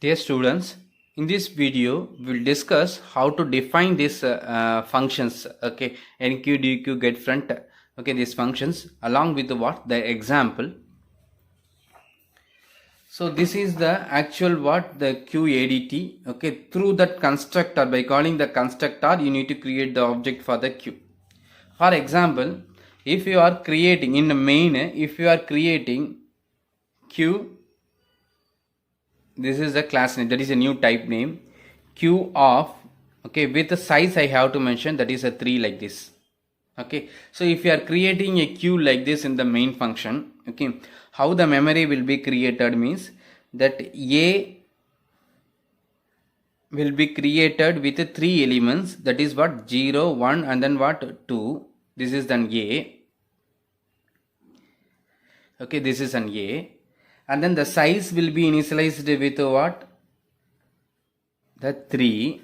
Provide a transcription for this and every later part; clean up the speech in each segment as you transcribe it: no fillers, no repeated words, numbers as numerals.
Dear students, in this video we'll discuss how to define these functions. Okay, NQ, DQ, get front. Okay, these functions along with what the example. So this is the actual what the QADT. Okay, through that constructor, by calling the constructor, you need to create the object for the Q. For example, if you are creating in the main, if you are creating Q, this is the class name, that is a new type name, Q of, okay, with the size I have to mention, that is a 3 like this. Okay, so if you are creating a queue like this in the main function, okay, how the memory will be created means that A will be created with 3 elements, that is what 0, 1 and then what 2. This is then A. Okay, this is an A. And then the size will be initialized with what? The 3.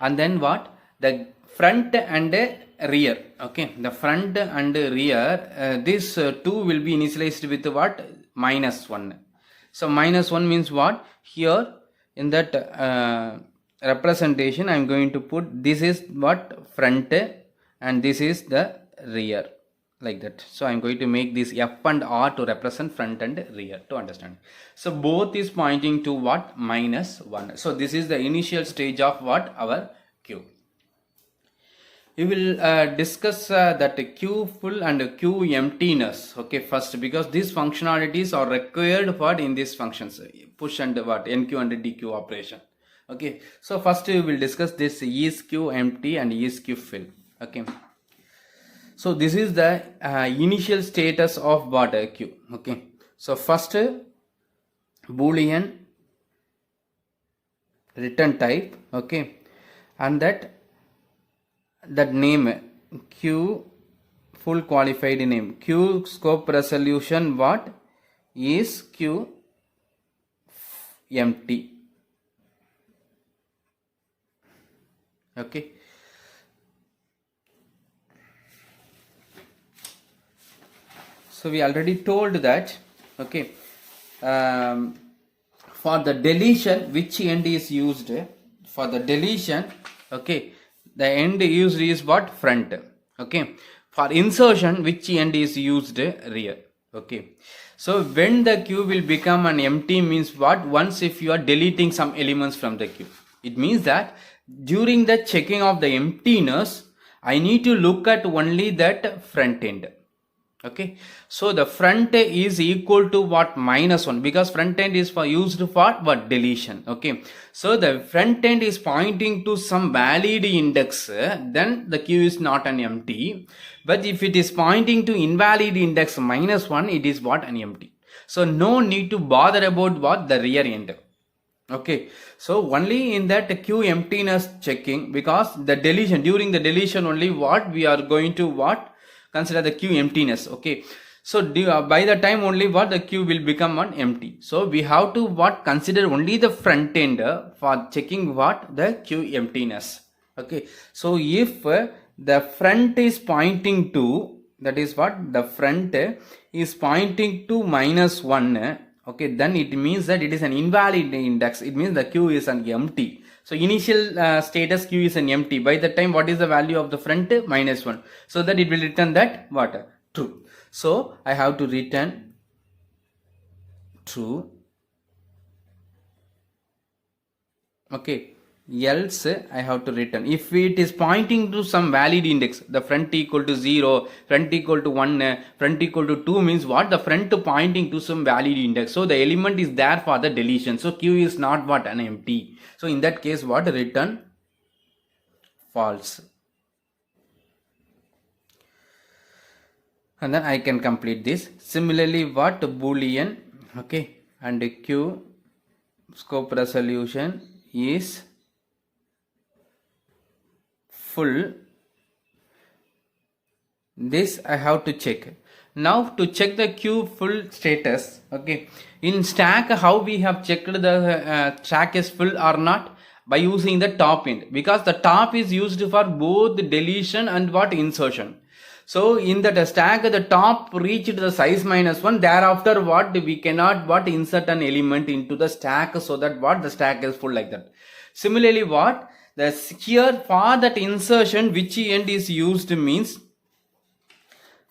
And then what? The front and rear. Okay, the front and rear, this 2 will be initialized with what? -1. So -1 means what? Here in that representation I am going to put, this is what? Front and this is the rear, like that. So I am going to make this F and R to represent front and rear to understand. So both is pointing to what? -1. So this is the initial stage of what? Our Q. We will discuss that Q full and Q emptiness. Okay, first, because these functionalities are required for in these functions, push and what? NQ and DQ operation. Okay, so first we will discuss this is Q empty and is Q fill. Okay, so this is the initial status of what? Q. Okay, so first Boolean return type. Okay, and that name Q full qualified name, Q scope resolution what is Q empty. Okay, so we already told that. Okay, for the deletion, which end is used? For the deletion, okay, the end used is what? Front. Okay, for insertion, which end is used? Rear. Okay, so when the queue will become an empty means what? Once if you are deleting some elements from the queue, it means that during the checking of the emptiness, I need to look at only that front end. Okay, so the front is equal to what? -1, because front end is for used for what? Deletion. Okay, so the front end is pointing to some valid index, then the queue is not an empty. But if it is pointing to invalid index -1, it is what? An empty. So no need to bother about what? The rear end. Okay, so only in that queue emptiness checking, because the deletion, during the deletion only what we are going to what? Consider the queue emptiness. Okay, so by the time only what? The queue will become one empty. So we have to what? Consider only the front end for checking what? The queue emptiness. Okay, so if the front is pointing to, that is what? The front is pointing to -1. Okay, then it means that it is an invalid index. It means the queue is an empty. So initial status Q is an empty. By the time, what is the value of the front? -1. So that it will return that what? True. So I have to return true. Okay, else I have to return, if it is pointing to some valid index, the front equal to 0, front equal to 1, front equal to 2 means what? The front pointing to some valid index. So the element is there for the deletion. So Q is not what? An empty. So in that case, what? Return false. And then I can complete this. Similarly, what? Boolean, okay, and Q scope resolution is full. This I have to check. Now to check the queue full status, okay, in stack, how we have checked the stack is full or not? By using the top end, because the top is used for both deletion and what? Insertion. So in that stack, the top reached the size minus 1. Thereafter, what we cannot what insert an element into the stack so that what the stack is full like that. Similarly, what the here for that insertion which end is used means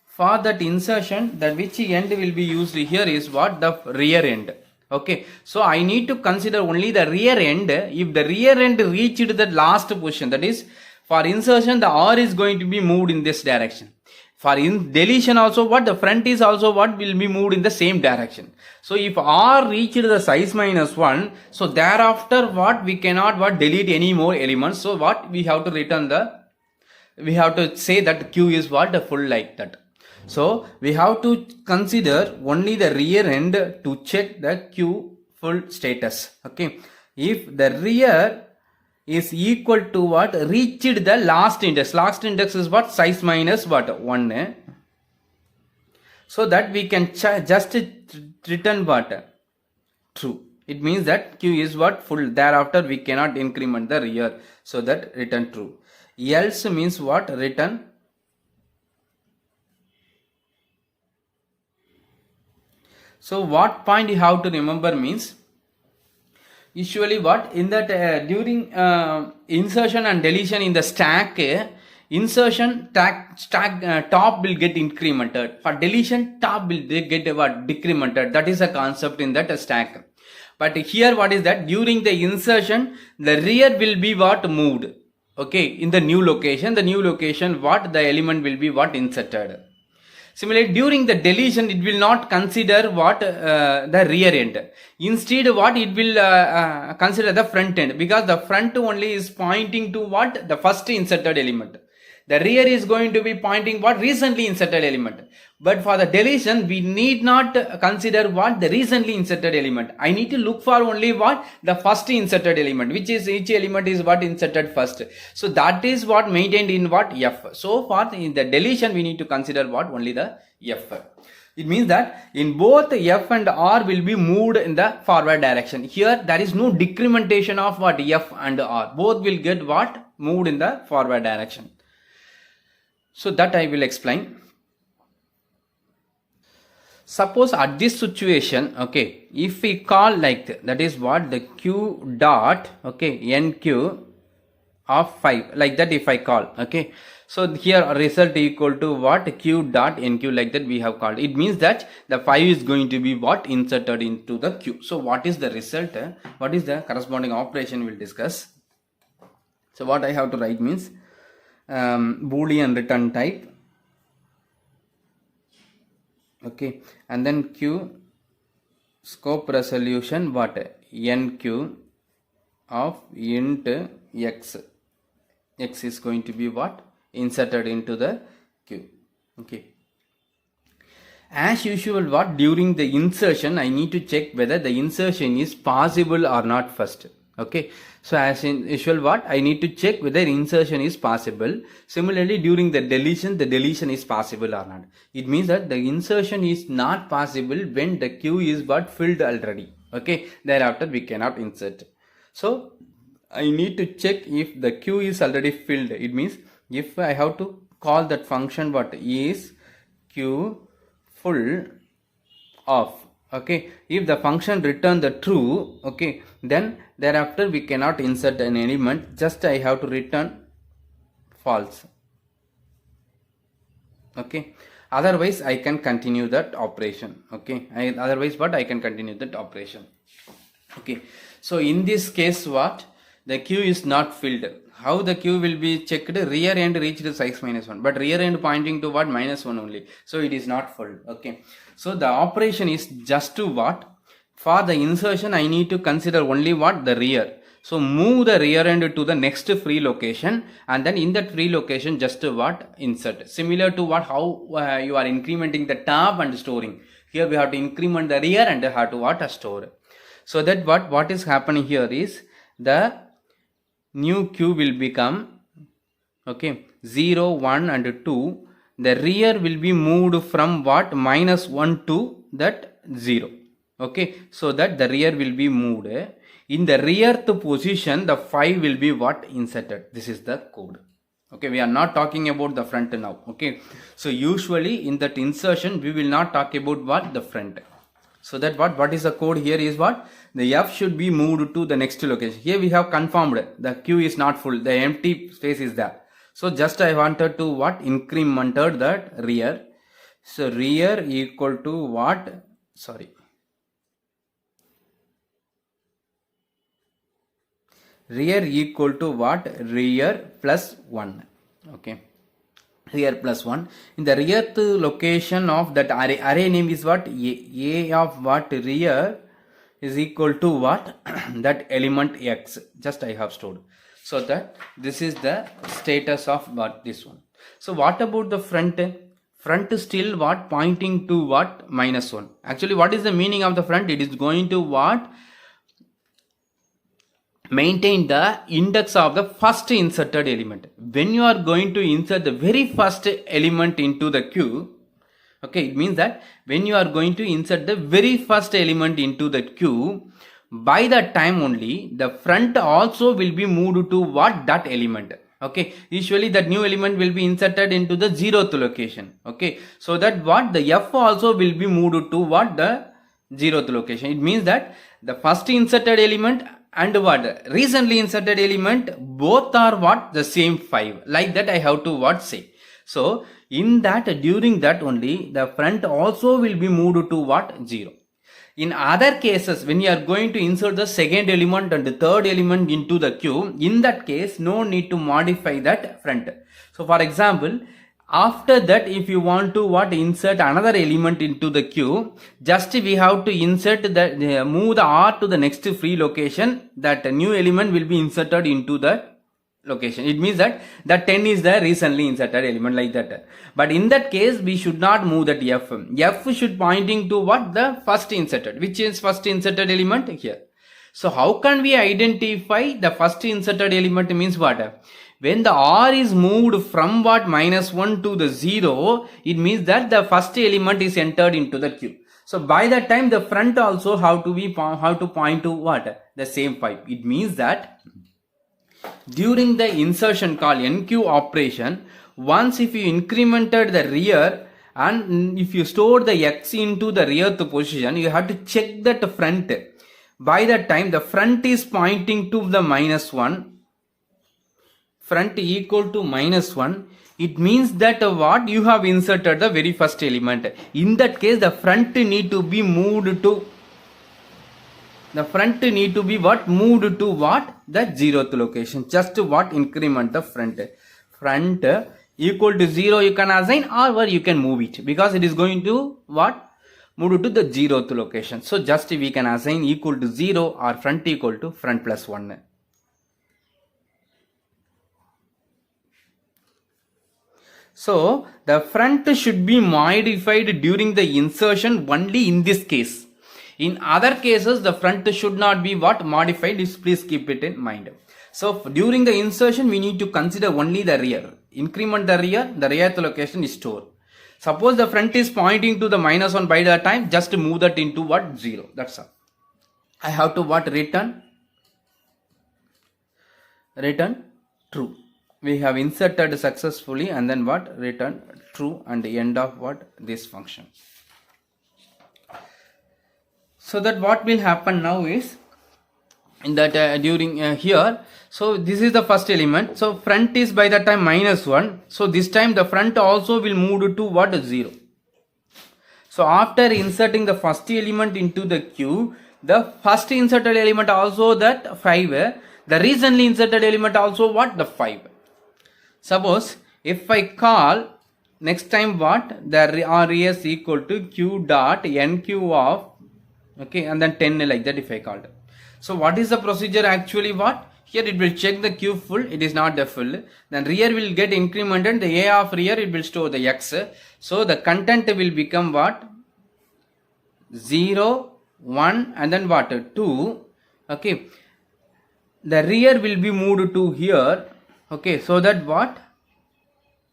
for that insertion that which end will be used here is what the rear end. Okay, so I need to consider only the rear end. If the rear end reached the last position, that is for insertion the R is going to be moved in this direction. For in deletion also what the front is also what will be moved in the same direction. So if R reached the size minus 1, so thereafter what we cannot what delete any more elements. So what we have to return we have to say that Q is what the full like that. So we have to consider only the rear end to check the Q full status. Okay, if the rear is equal to what reached the last index is what size minus what 1, so that we can just return what true. It means that Q is what full, thereafter we cannot increment the rear, so that return true. Else means what return. So what point you have to remember means usually what in that during insertion and deletion in the stack, insertion stack top will get incremented. For deletion top will get what decremented. That is a concept in that stack. But here what is that during the insertion the rear will be what moved. Okay, in the new location what the element will be what inserted. Similarly, during the deletion, it will not consider what the rear end. Instead, what it will consider the front end, because the front only is pointing to what the first inserted element. The rear is going to be pointing what recently inserted element. But for the deletion, we need not consider what the recently inserted element. I need to look for only what the first inserted element, which is each element is what inserted first. So that is what maintained in what F. So for in the deletion, we need to consider what only the F. It means that in both F and R will be moved in the forward direction. Here there is no decrementation of what F and R. Both will get what moved in the forward direction. So that I will explain. Suppose at this situation, okay, if we call like that is what the Q dot, okay, NQ of 5, like that if I call, okay. So here result equal to what Q dot NQ, like that we have called. It means that the 5 is going to be what inserted into the Q. So what is the result? What is the corresponding operation we'll discuss. So what I have to write means Boolean return type, okay, and then Q scope resolution what NQ of int x is going to be what inserted into the Q. Okay, as usual what during the insertion I need to check whether the insertion is possible or not first. Okay, so as in usual what I need to check whether insertion is possible. Similarly during the deletion is possible or not. It means that the insertion is not possible when the Q is what filled already. Okay, thereafter we cannot insert. So I need to check if the Q is already filled. It means if I have to call that function what is Q full of. Okay, if the function return the true, okay, then thereafter we cannot insert an element, just I have to return false. Okay, otherwise I can continue that operation. Okay, otherwise what I can continue that operation. Okay, so in this case what the Q is not filled. How the Q will be checked? Rear end reached size minus 1, but rear end pointing to what minus 1 only, so it is not full. Okay, so the operation is just to what for the insertion I need to consider only what the rear. So move the rear end to the next free location, and then in that free location just what insert. Similar to what how you are incrementing the top and storing. Here we have to increment the rear and have to what store. So that what is happening here is the new Q will become, okay, 0, 1 and 2. The rear will be moved from what minus 1 to that 0. Okay, so that the rear will be moved. In the rearth position the 5 will be what inserted. This is the code. Okay, we are not talking about the front now. Okay, so usually in that insertion we will not talk about what the front. So that what is the code here is what the F should be moved to the next location. Here we have confirmed the queue is not full, the empty space is there. So just I wanted to what incremented that rear. So rear equal to what? Sorry. Rear equal to what? Rear plus 1. Okay. Rear plus 1. In the rear location of that array name is what? A of what? Rear is equal to what? That element X. Just I have stored. So that this is the status of what? This one. So what about the front? Front is still what? Pointing to what? -1. Actually, what is the meaning of the front? It is going to what? Maintain the index of the first inserted element. When you are going to insert the very first element into the queue, okay, it means that when you are going to insert the very first element into the queue, by that time only the front also will be moved to what? That element. Okay, usually that new element will be inserted into the 0th location. Okay, so that what the F also will be moved to what? The 0th location. It means that the first inserted element and what? Recently inserted element, both are what? The same 5. Like that I have to what? Say. So in that, during that only the front also will be moved to what? 0. In other cases, when you are going to insert the second element and the third element into the queue, in that case no need to modify that front. So for example, after that if you want to what? Insert another element into the queue, just we have to insert the move the R to the next free location, that new element will be inserted into the location. It means that the 10 is the recently inserted element, like that. But in that case we should not move that F. F should pointing to what? The first inserted. Which is first inserted element? Here. So how can we identify the first inserted element? Means what? When the R is moved from what? -1 to the 0, it means that the first element is entered into the queue. So by that time the front also have to point to what? The same 5. It means that during the insertion call NQ operation, once if you incremented the rear and if you stored the X into the rear position, you have to check that front. By that time the front is pointing to the -1, front equal to -1, it means that what? You have inserted the very first element. In that case the front need to be moved to what? Moved to what? The 0th location. Just what? Increment the front. Front equal to 0 you can assign, or you can move it, because it is going to what? Move to the 0th location. So just we can assign equal to 0 or front equal to front plus 1. So the front should be modified during the insertion only in this case. In other cases the front should not be what? Modified. Please keep it in mind. So during the insertion we need to consider only the rear. Increment the rear location is stored. Suppose the front is pointing to the -1 by that time, just move that into what? 0. That's all. I have to what? Return true. We have inserted successfully, and then what? Return true, and the end of what? This function. So that what will happen now is in that during here, so this is the first element. So front is by that time -1. So this time the front also will move to what? 0. So after inserting the first element into the queue, the first inserted element also that 5. The recently inserted element also what? The 5. Suppose if I call next time what? The res equal to q dot nq of, okay, and then 10 like that if I called. So what is the procedure actually? What? Here it will check the queue full, it is not the full. Then rear will get incremented, the A of rear it will store the X. So the content will become what? 0, 1 and then what? 2. Okay. The rear will be moved to here. Okay, so that what?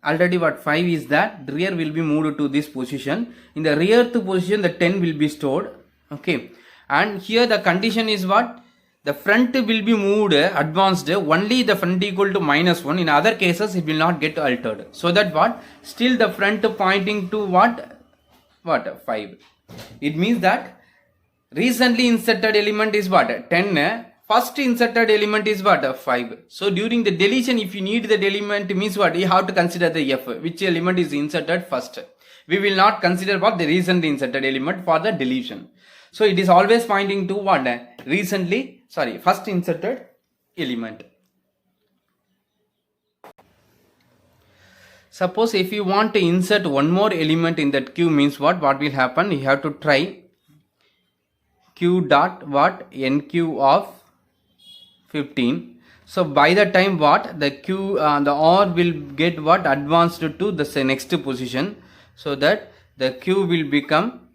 Already what? 5 is that. The rear will be moved to this position. In the rear position the 10 will be stored. Okay. And here the condition is what? the front will be moved advanced only the front equal to -1. In other cases it will not get altered. So that what? Still the front pointing to what? 5. It means that recently inserted element is what? 10. First inserted element is what? 5. So during the deletion, if you need the element, means what? You have to consider the F, which element is inserted first. We will not consider what? The recently inserted element for the deletion. So it is always pointing to what? First inserted element. Suppose if you want to insert one more element in that queue, means what will happen? You have to try q dot what? nq of 15. So by the time what? The q the r will get what? Advanced to the next position, so that the q will become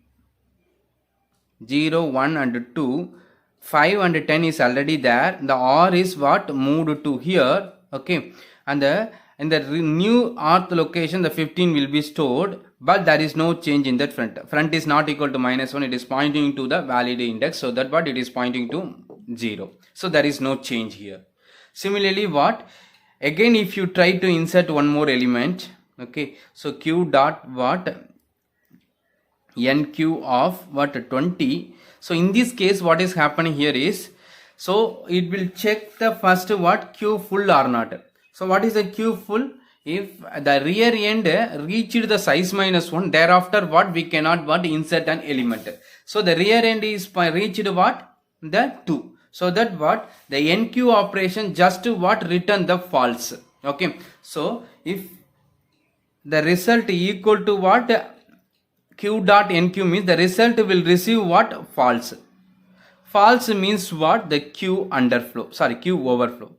0, 1 and 2. 5 and 10 is already there. The r is what? Moved to here. Okay, and in the new rth location the 15 will be stored, but there is no change in that front is not equal to -1. It is pointing to the valid index, so that what? It is pointing to 0. So there is no change here. Similarly, what? Again, if you try to insert one more element, okay, so q dot what? nq of what? 20. So in this case, what is happening here is, so it will check the first what? Q full or not. So what is the Q full? If the rear end reached the size -1, thereafter what? We cannot what? Insert an element. So the rear end is reached what? The 2. So that what? The NQ operation just what? Return the false. Okay. So if the result equal to what? Q dot NQ means the result will receive what? False. False means what? The Q overflow.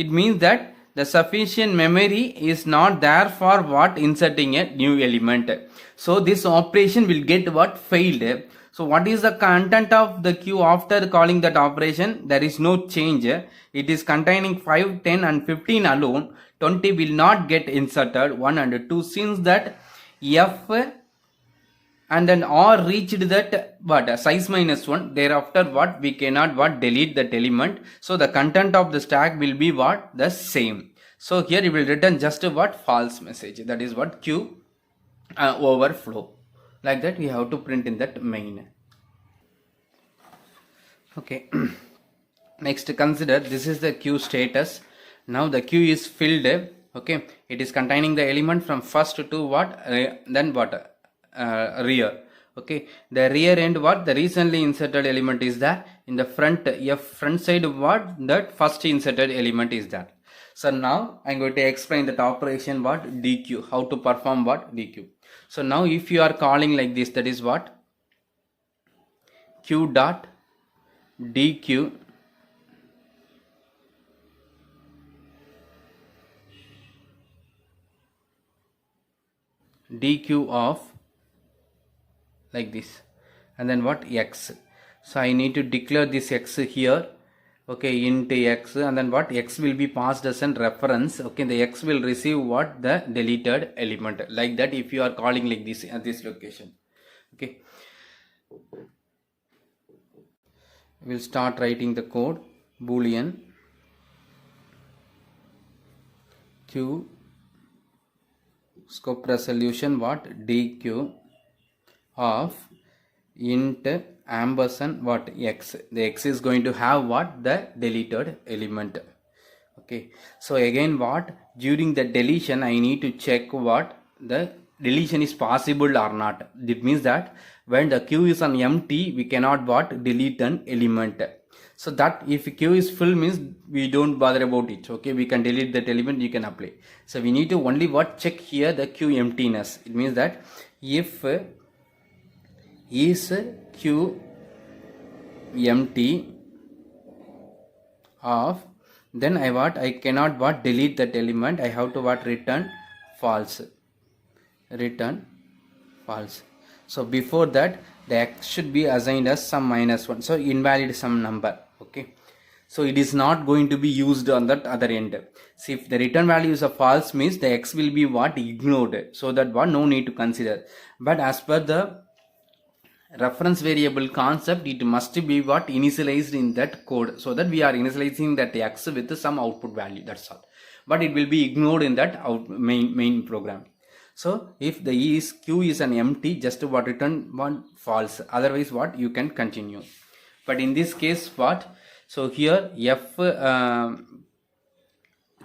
It means that the sufficient memory is not there for what? Inserting a new element. So this operation will get what? Failed. So what is the content of the queue after calling that operation? There is no change. It is containing 5, 10 and 15 alone. 20 will not get inserted. 1 and 2, since that F and then R reached that what? Size -1. Thereafter what? We cannot what? Delete that element. So the content of the stack will be what? The same. So here it will return just what? False message. That is what? Q overflow. Like that we have to print in that main. Okay. Next, consider this is the queue status. Now the queue is filled. Okay, it is containing the element from first to what? Then what? Rear. Okay, the rear end what? The recently inserted element is there. In the front side what? That first inserted element is there. So now I am going to explain that operation what? DQ. How to perform what? DQ. So now if you are calling like this, that is what? Q dot DQ of like this, and then what? X. So I need to declare this X here. Okay, int X, and then what? X will be passed as a reference. Okay, the X will receive what? The deleted element. Like that if you are calling like this at this location. Okay, we'll start writing the code. Boolean Q scope resolution what? DQ of int ampersand what? X. The X is going to have what? The deleted element. Okay, so again what? During the deletion I need to check what? The deletion is possible or not. It means that when the queue is on empty, we cannot what? Delete an element. So that if queue is full means we don't bother about it. Okay, we can delete that element, you can apply. So we need to only what? Check here the queue emptiness. It means that if is queue empty of, then I cannot what? Delete that element. I have to what? Return false. So before that the X should be assigned as some -1, so invalid some number. Okay, so it is not going to be used on that other end. See, if the return value is a false means the X will be what? Ignored, so that what? No need to consider. But as per the reference variable concept, it must be what initialized in that code, so that we are initializing that x with some output value, that's all. But it will be ignored in that main program. So if the q is an empty, just what return one false, otherwise what you can continue. But in this case what, so here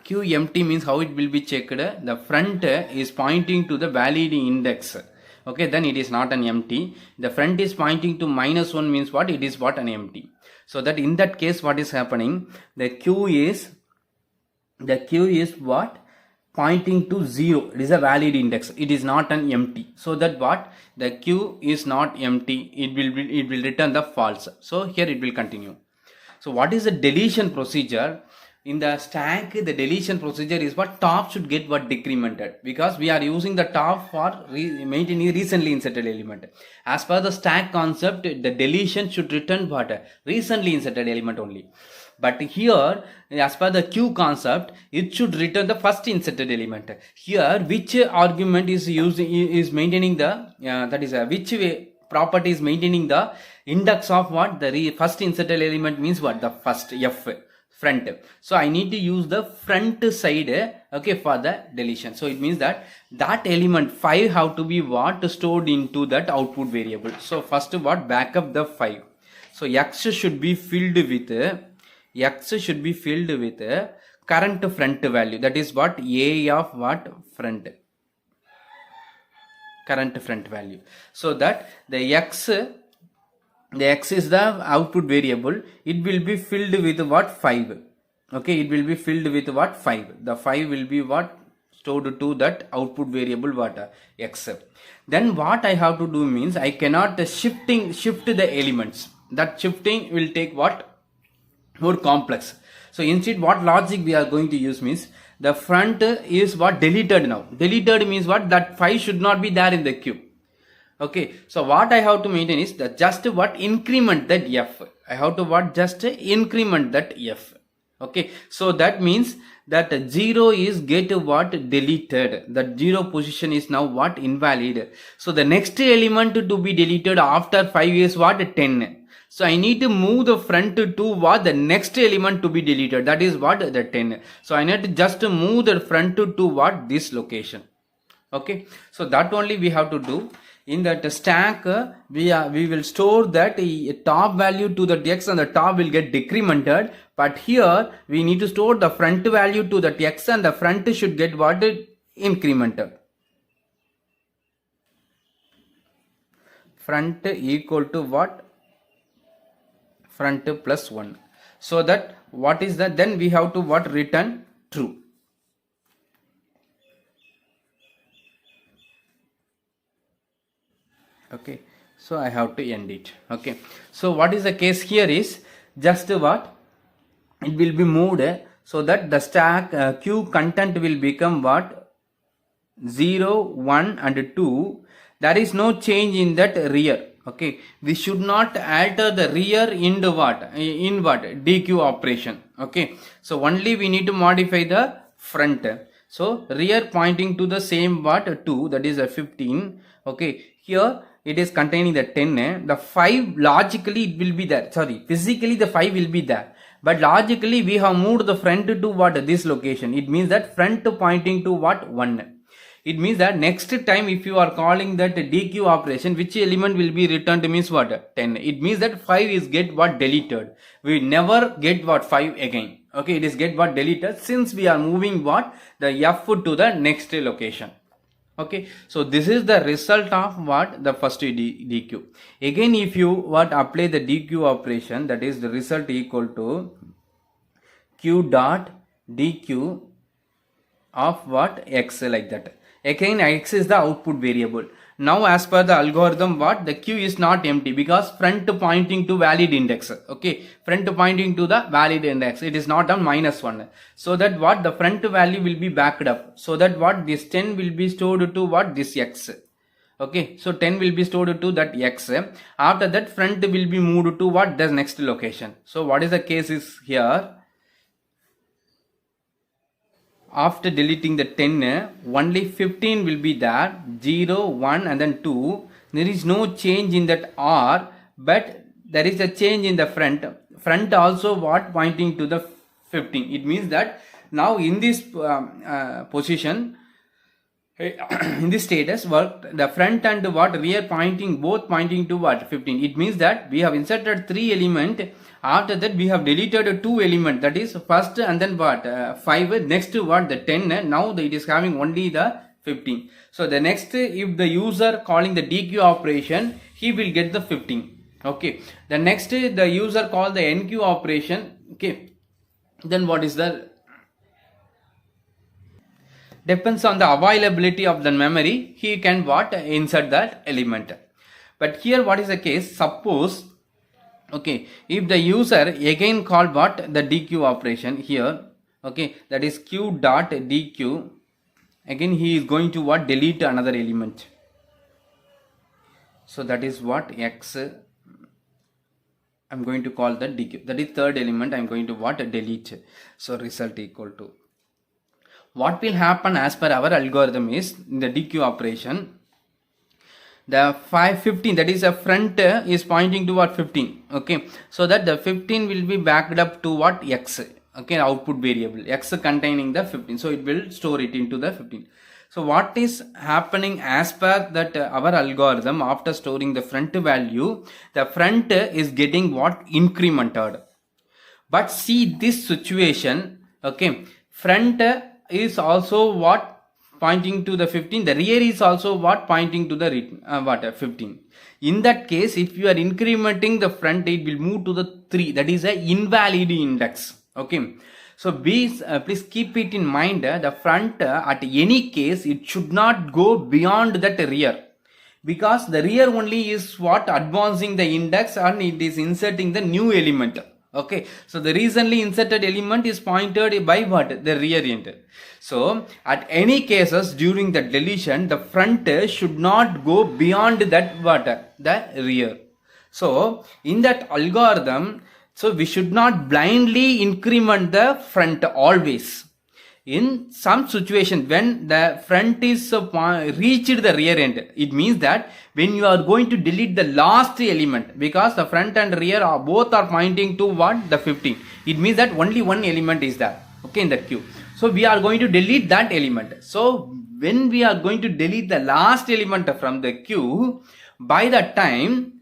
q empty means how it will be checked, the front is pointing to the valid index, okay, then it is not an empty. The front is pointing to -1 means what, it is what, an empty. So that in that case what is happening, the q is what, pointing to 0, it is a valid index, it is not an empty. So that what, the q is not empty, it will return the false. So here it will continue. So what is the deletion procedure? In the stack, the deletion procedure is what, top should get what decremented, because we are using the top for maintaining recently inserted element. As per the stack concept, the deletion should return what, recently inserted element only. But here, as per the queue concept, it should return the first inserted element. Here, which argument is maintaining the that is which way property is maintaining the index of what, the first inserted element means what, the first f, front. So I need to use the front side, okay, for the deletion. So it means that element 5 have to be what, stored into that output variable. So first what, backup the 5. So x should be filled with current front value, that is what, a of what, front, current front value. So that the x is the output variable, it will be filled with what, 5, okay, it will be filled with what, 5. The 5 will be what, stored to that output variable what, x. Then what I have to do means, I cannot shift the elements. That shifting will take what, more complex. So instead what logic we are going to use means, the front is what, deleted now. Deleted means what, that 5 should not be there in the queue. Okay, so what I have to maintain is that just what, increment that f. I have to what, just increment that f. Okay, so that means that 0 is get what, deleted. That 0 position is now what, invalid. So the next element to be deleted after 5 is what, 10. So I need to move the front to what, the next element to be deleted, that is what, the 10. So I need to just move the front to what, this location. Okay, so that only we have to do. In that stack, we will store that top value to the x, and the top will get decremented. But here we need to store the front value to the x, and the front should get what, incremented. Front equal to what, front plus 1. So that what is that, then we have to what, return true. Okay, so I have to end it. Okay, so what is the case here is just what, it will be moved, so that the stack queue content will become what, 0, 1 and 2. There is no change in that rear. Okay, we should not alter the rear in the what, DQ operation. Okay, so only we need to modify the front. So rear pointing to the same what, 2, that is a 15. Okay, here it is containing the 10. The 5 logically it will be there. Sorry, physically the 5 will be there. But logically we have moved the front to what, this location. It means that front pointing to what, 1. It means that next time if you are calling that DQ operation, which element will be returned means what, 10. It means that 5 is get what, deleted. We never get what, 5 again. Okay, it is get what, deleted, since we are moving what, the f to the next location. Okay, so this is the result of what, the first DQ. Again if you what, apply the DQ operation, that is the result equal to q dot DQ of what, x, like that. Again x is the output variable. Now as per the algorithm what, the q is not empty, because front pointing to valid index. Okay, front pointing to the valid index, it is not on -1. So that what, the front value will be backed up, so that what, this 10 will be stored to what, this x. Okay, so 10 will be stored to that x. After that front will be moved to what, the next location. So what is the case is here, after deleting the 10, only 15 will be there, 0, 1 and then 2. There is no change in that R, but there is a change in the front. Front also what? Pointing to the 15. It means that now in this position, in this status, what the front and what rear pointing, both pointing to what? 15. It means that we have inserted 3 element. After that we have deleted 2 element, that is first and then what? 5. Next what? The 10. Now it is having only the 15. So the next, if the user calling the DQ operation, he will get the 15. Okay. The next, the user call the NQ operation. Okay. Then what is the? Depends on the availability of the memory, he can what? Insert that element. But here what is the case? Suppose, okay, if the user again call what? The DQ operation here, okay, that is Q dot DQ. Again he is going to what? Delete another element. So that is what? X. I'm going to call that DQ. That is third element. I'm going to what? Delete. So result equal to. What will happen as per our algorithm is, in the DQ operation, the 15, that is a front is pointing to what? 15. Okay. So that the 15 will be backed up to what? X. Okay. Output variable. X containing the 15. So it will store it into the 15. So what is happening as per that our algorithm, after storing the front value, the front is getting what? Incremented. But see this situation, okay, front is also what? Pointing to the 15. The rear is also what? Pointing to the 15. In that case, if you are incrementing the front, it will move to the 3. That is a invalid index. Okay. So please keep it in mind. The front at any case, it should not go beyond that rear, because the rear only is what? Advancing the index, and it is inserting the new element. Okay, so the recently inserted element is pointed by what? The rear end. So at any cases during the deletion, the front should not go beyond that what? The rear. So in that algorithm, so we should not blindly increment the front always. In some situation, when the front is reached the rear end, it means that when you are going to delete the last element, because the front and rear are both are pointing to what? The 15. It means that only one element is there, okay, in that queue. So we are going to delete that element. So when we are going to delete the last element from the queue, by that time,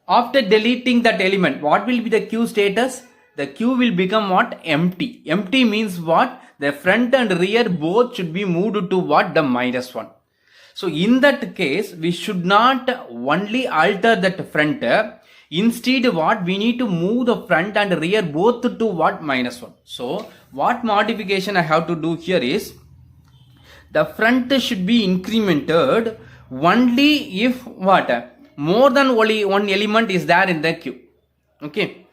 after deleting that element, what will be the queue status? The queue will become what? Empty. Empty means what? The front and rear both should be moved to what? The -1. So in that case, we should not only alter that front. Instead, what? We need to move the front and rear both to what? -1. So what modification I have to do here is, the front should be incremented only if what? More than only one element is there in the queue. Okay.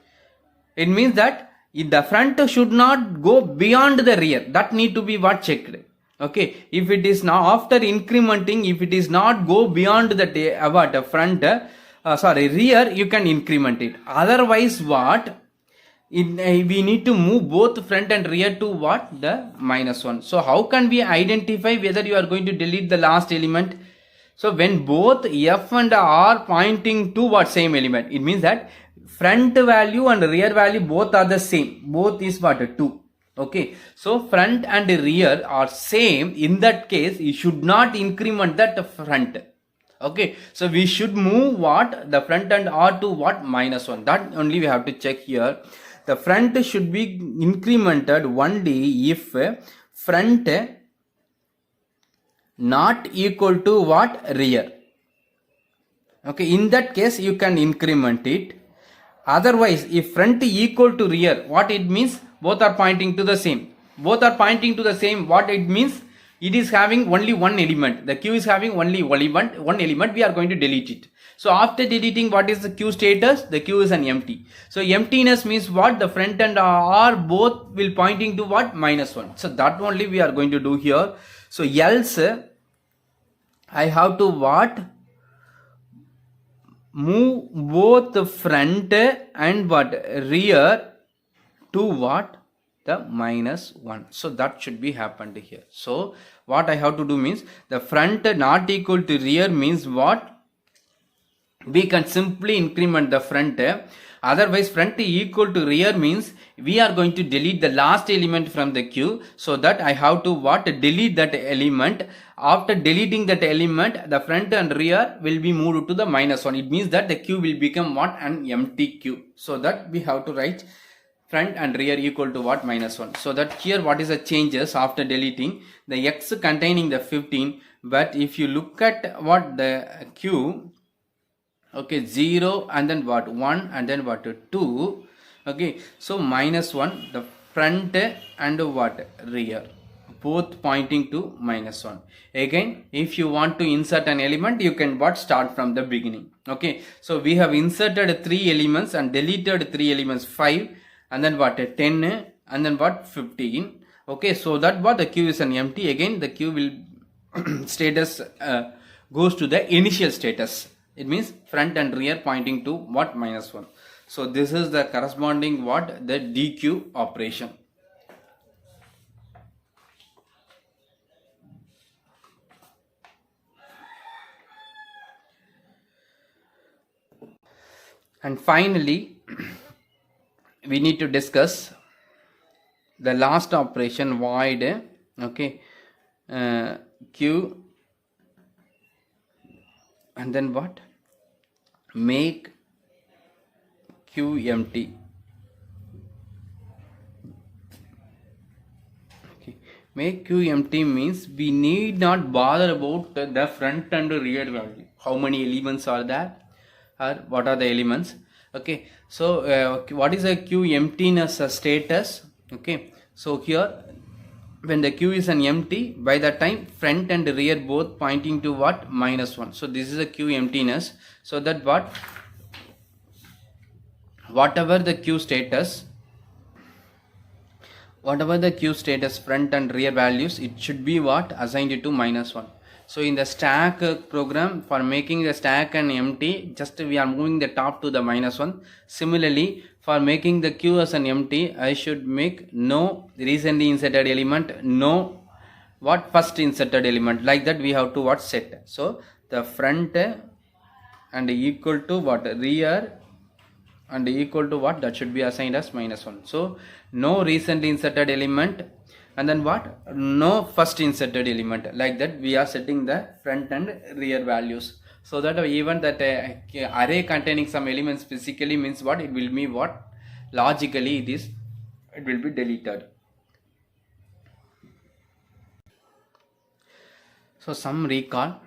It means that the front should not go beyond the rear. That need to be what? Checked. Okay. If it is now after incrementing, if it is not go beyond the front, rear, you can increment it. Otherwise what? We need to move both front and rear to what? The -1. So how can we identify whether you are going to delete the last element? So when both F and R pointing to what? Same element, it means that front value and rear value both are the same. Both is what? 2. Okay. So front and rear are same. In that case, you should not increment that front. Okay. So we should move what? The front and R to what? -1. That only we have to check here. The front should be incremented only if front not equal to what? Rear. Okay. In that case, you can increment it. Otherwise, if front equal to rear, what it means? Both are pointing to the same. Both are pointing to the same. What it means? It is having only one element. The queue is having only one element. We are going to delete it. So after deleting, what is the queue status? The queue is an empty. So emptiness means what? The front and R both will pointing to what? -1. So that only we are going to do here. So else I have to what? Move both the front and what? Rear to what? the minus 1. So that should be happened here. So what I have to do means the front not equal to rear means what? We can simply increment the front. Otherwise front equal to rear means we are going to delete the last element from the queue. So that I have to what? Delete that element. After deleting that element, the front and rear will be moved to the minus 1. It means that the queue will become what? An empty queue. So that we have to write front and rear equal to what? Minus 1. So that here what is the changes after deleting? The x containing the 15. But if you look at what the queue, okay, 0 and then what? 1 and then what? 2. Okay, so minus 1, the front and what? Rear, both pointing to minus 1. Again, if you want to insert an element, you can what? Start from the beginning. Okay, so we have inserted 3 elements and deleted 3 elements, 5 and then what? 10 and then what? 15. Okay, so that what? The queue is an empty. Again the queue will status goes to the initial status. It means front and rear pointing to what? Minus 1. So this is the corresponding what? The DQ operation. And finally we need to discuss the last operation, void. Okay, Q and then what? Make Q empty. Okay, make Q empty means we need not bother about the front and rear value. How many elements are there, or what are the elements? Okay, so what is a Q emptiness status? Okay, so here when the queue is an empty, by the time front and rear both pointing to what? Minus 1. So this is a queue emptiness. So that what? Whatever the queue status front and rear values, it should be what? Assigned to minus 1. So in the stack program, for making the stack an empty, just we are moving the top to the minus 1. Similarly, for making the queue as an empty, I should make no recently inserted element, no what? First inserted element. Like that we have to what? Set. So the front and equal to what? Rear and equal to what? That should be assigned as minus 1. So no recently inserted element and then what? No first inserted element. Like that we are setting the front and rear values. So that even that array containing some elements physically means what? It will be what? Logically it will be deleted. So some recall.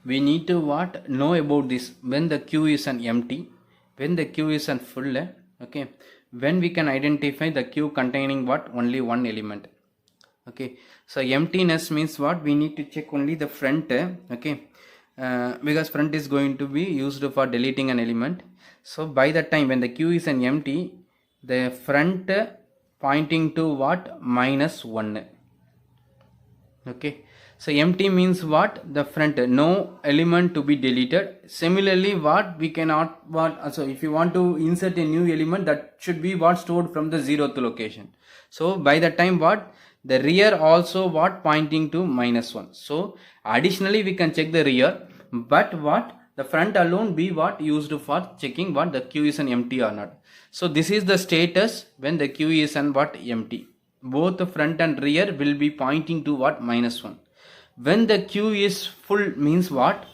We need to what? Know about this. When the queue is an empty, when the queue is an full, okay, when we can identify the queue containing what? Only one element. Okay, so emptiness means what? We need to check only the front. Okay, because front is going to be used for deleting an element. So by the time when the queue is an empty, the front pointing to what? Minus 1. Okay, so empty means what? The front, no element to be deleted. Similarly, what? We cannot what? So if you want to insert a new element, that should be what? Stored from the 0th location. So by the time what? The rear also what? Pointing to minus 1. So additionally we can check the rear, but what? The front alone be what? Used for checking what? The queue is an empty or not. So this is the status when the queue is an what? Empty. Both the front and rear will be pointing to what? Minus 1. When the queue is full means what?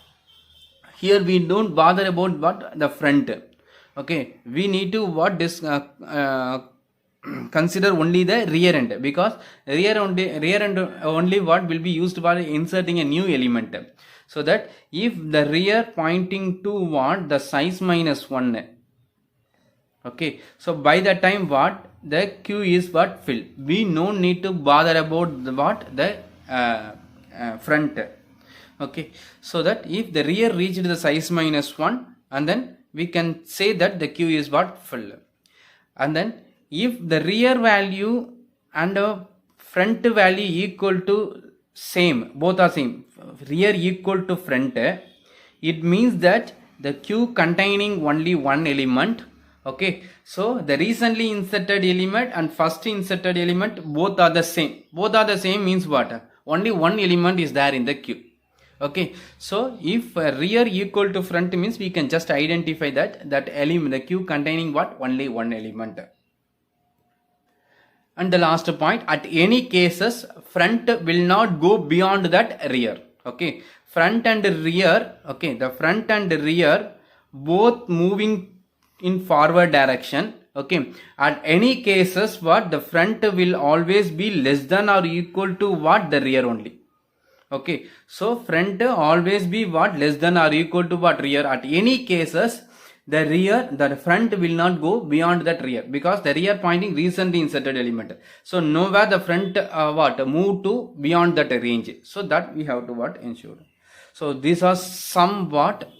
Here we don't bother about what? The front. Okay, we need to what? Consider only the rear end, because rear end only what will be used for inserting a new element. So that if the rear pointing to what? The size minus 1. Okay, so by the time what? The queue is what? Filled. We no need to bother about the what? The front. Okay, so that if the rear reached the size minus 1, and then we can say that the queue is what? Full. And then if the rear value and front value equal to same, both are same, rear equal to front, it means that the queue containing only one element, Okay, so the recently inserted element and first inserted element both are the same. Both are the same means what? Only one element is there in the queue. Okay, so if rear equal to front means we can just identify that element, the queue containing what? Only one element. And the last point, at any cases front will not go beyond that rear. Okay, front and rear, okay, the front and rear both moving in forward direction. Okay, at any cases what? The front will always be less than or equal to what? The rear only. Okay, so front always be what? Less than or equal to what? Rear. At any cases the front will not go beyond that rear, because the rear pointing recently inserted element. So nowhere the front what? Move to beyond that range. So that we have to what? Ensure. So these are somewhat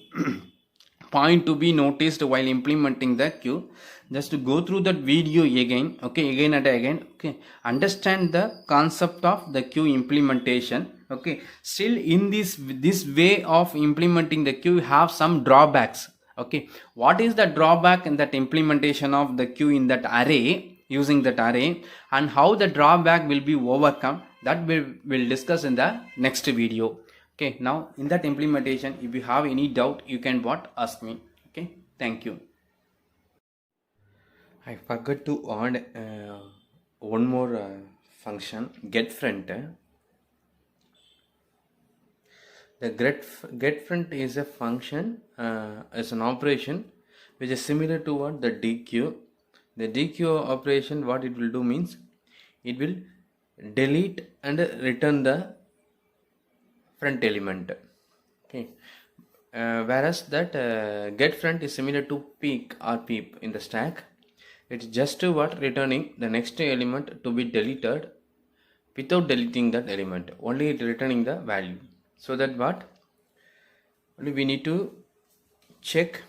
point to be noticed while implementing the queue. Just to go through that video again. Okay, again and again. Okay, understand the concept of the queue implementation. Okay, still in this way of implementing the queue have some drawbacks. Okay, what is the drawback in that implementation of the queue in that array, using that array, and how the drawback will be overcome, that we'll discuss in the next video. Okay, now in that implementation, if you have any doubt, you can what? Ask me. Okay, thank you. I forgot to add one more function, getFront. The getFront is a function, is an operation which is similar to what? The dequeue. The dequeue operation, what it will do means, it will delete and return the front element. Okay, whereas that getFront is similar to peek or peep in the stack. It's just what? Returning the next element to be deleted without deleting that element, only returning the value. So that what? Only we need to check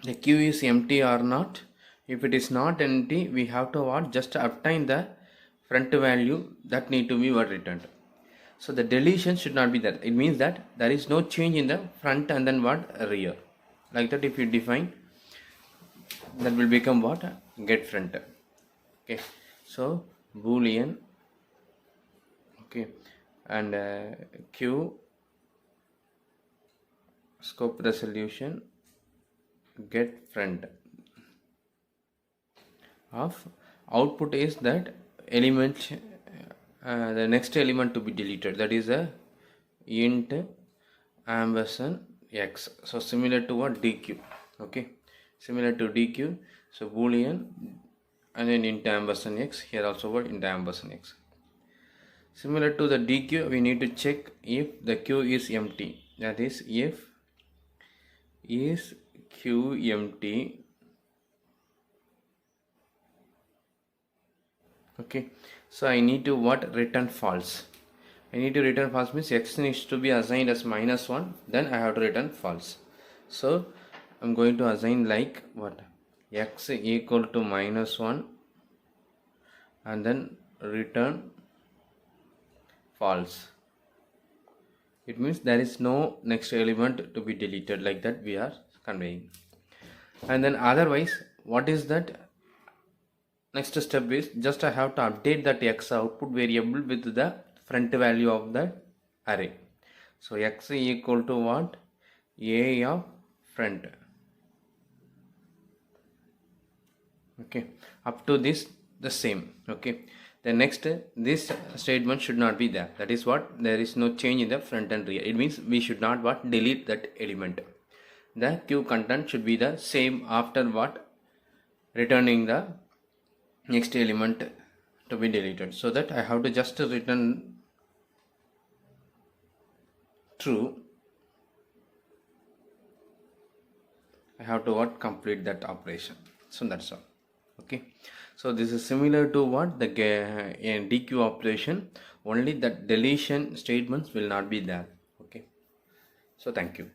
the queue is empty or not. If it is not empty, we have to what? Just obtain the front value that need to be what? Returned. So the deletion should not be there. It means that there is no change in the front and then what? Rear. Like that, if you define, that will become what? getFront. Okay, so boolean, okay, and queue scope resolution getFront of output is that element, the next element to be deleted, that is a int ampersand x. So similar to what? Dequeue. Okay, similar to dequeue. So boolean and then int ampersand x, here also what? Int ampersand x. Similar to the dequeue, we need to check if the queue is empty. That is, if is queue empty. Okay, so I need to what? Return false. I need to return false means x needs to be assigned as -1, then I have to return false. So I'm going to assign like what? X equal to -1 and then return false. It means there is no next element to be deleted, like that we are conveying. And then otherwise, what is that? Next step is just I have to update that x output variable with the front value of the array. So x equal to what? A of front. Okay, up to this the same. Okay, the next, this statement should not be there. That is what? There is no change in the front and rear. It means we should not what? Delete that element. The queue content should be the same after what? Returning the next element to be deleted. So that I have to just return true. I have to what? Complete that operation. So that's all. Okay, so this is similar to what? The dequeue operation, only that deletion statements will not be there. Okay, so thank you.